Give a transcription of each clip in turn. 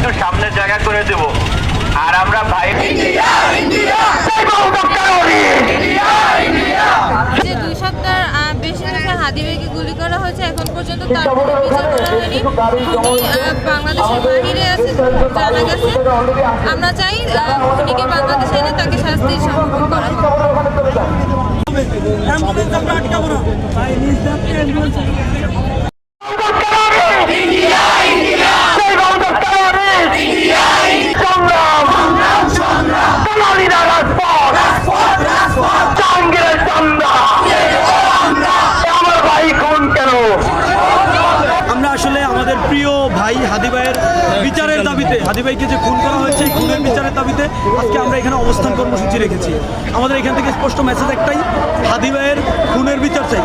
একটু সামনে জায়গা করে দেব। আর আমরা ভাই যে 2 সপ্তাহ বেশি দিন হাদি ভাইকে গুলি করা হয়েছে, এখন পর্যন্ত তার কোনো বিচার করা হয়নি। উনি বাংলাদেশের বাহিরে আছে জানা গেছে। আমরা চাই উনিকে বাংলাদেশে এনে তাকে শাস্তির সম্মুখীন করা হোক। আমরা আসলে আমাদের প্রিয় ভাই হাদি ভাইয়ের বিচারের দাবিতে, হাদি ভাইকে যে খুন করা হয়েছে এই খুনের বিচারের দাবিতে আজকে আমরা এখানে অবস্থান কর্মসূচি রেখেছি। আমাদের এখান থেকে স্পষ্ট মেসেজ একটাই, হাদি ভাইয়ের খুনের বিচার চাই।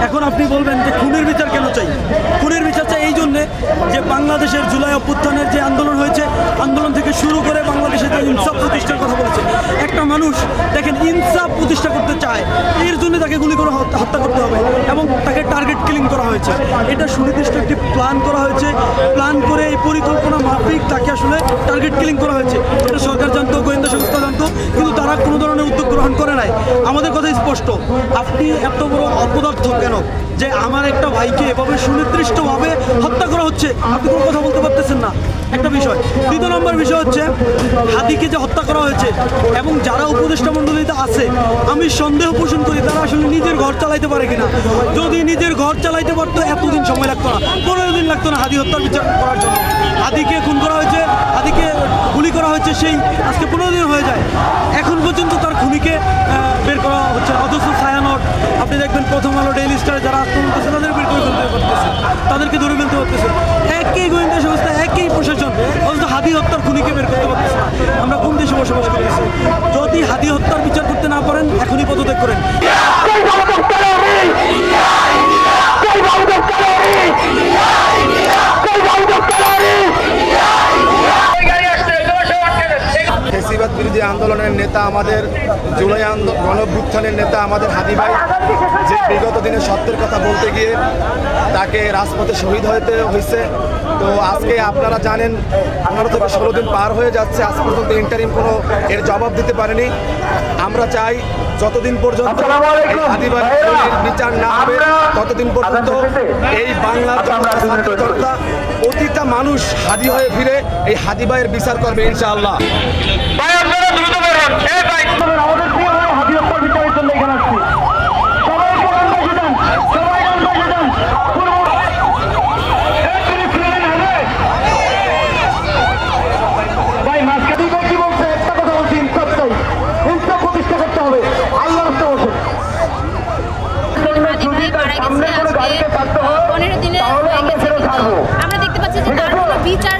এখন আপনি বলবেন যে খুনের বিচার কেন চাই? খুনের বিচার চাই এই জন্যে যে বাংলাদেশের জুলাই অভ্যুত্থানের যে আন্দোলন হয়েছে, আন্দোলন থেকে শুরু করে বাংলাদেশের যে ইনসাফ প্রতিষ্ঠার কথা বলেছে, একটা মানুষ দেখেন ইনসাফ প্রতিষ্ঠা করতে চায়, এর জন্য তাকে গুলি করে হত্যা করতে হবে এবং তাকে টার্গেট কিলিং করা হয়েছে। এটা সুনির্দিষ্ট একটি প্ল্যান করা হয়েছে, প্ল্যান করে এই পরিকল্পনা মাফিক তাকে আসলে টার্গেট কিলিং করা হয়েছে। এটা সরকার জানতো, গোয়েন্দা সংস্থা জানতো, কিন্তু তারা কোনো ধরনের উদ্যোগ গ্রহণ করে নাই। আমাদের কথা স্পষ্ট, আপনি এত বড় অপদার্থ কেন যে আমার একটা ভাইকে এভাবে সুনির্দিষ্টভাবে হত্যা করা হচ্ছে, আপনি কোনো কথা বলতে পারতেছেন না, একটা বিষয়। দ্বিতীয় নম্বর বিষয় হচ্ছে হাদিকে যে হত্যা করা হয়েছে এবং যারা উপদেষ্টা মণ্ডলীতে আছে, আমি সন্দেহ পোষণ করি তারা আসলে নিজের ঘর চালাইতে পারে কিনা। যদি নিজের ঘর চালাইতে পারতো এতদিন সময় লাগতো না, 15 দিন লাগতো না হাদি হত্যার বিচার করার জন্য। হাদিকে খুন করা হয়েছে, হাদিকে গুলি করা হয়েছে, সেই আজকে 15 দিন হয়ে যায়, এখন পর্যন্ত তার খুনিকে বের করা হচ্ছে। অথচ ছায়ানট আপনি দেখবেন প্রথম আলো, ডেইলি স্টার যারা আক্রমণ করছে তাদের বের করে ফেলতে পারতেছে, তাদেরকে ধরে ফেলতে পারতেছে। একই গোয়েন্দা সংস্থা, একই প্রশাসন, অথচ হাদি হত্যার খুনিকে বের করতে পারতেছে না। আমরা কোন দেশে বসবাস করতেছি? যদি হাদি হত্যার বিচার করতে না পারেন এখনই পদত্যাগ করেন। ফ্যাসিবাদ বিরোধী আন্দোলনের নেতা, আমাদের জুলাই গণঅভ্যুত্থানের নেতা আমাদের হাদি ভাই, যে বিগত দিনে সত্যের কথা বলতে গিয়ে তাকে রাজপথে শহীদ হতে হয়েছে। তো আজকে আপনারা জানেন 15 থেকে 16 দিন পার হয়ে যাচ্ছে, আজ পর্যন্ত ইন্টারিম কোনো এর জবাব দিতে পারেনি। আমরা চাই যতদিন পর্যন্ত হাদি ভাইয়ের বিচার না হবে ততদিন পর্যন্ত এই বাংলার জনতা প্রতিটা মানুষ হাদি হয়ে ফিরে এই হাদি ভাইয়ের বিচার করবে ইনশাআল্লাহ। আমাদের প্রিয় ভাই হাদি হত্যার বিচারের জন্য এখানে আসছি। ভাই মাঝখানে কি বলছে? একটা কথা বলছি, ইনসাফ চাই, ইনসাফ প্রতিষ্ঠা করতে হবে। আল্লাহ রাস্তা বসে 15 দিনের হয়ে গেছে, আমরা দেখতে পাচ্ছি যে তার কোনো বিচার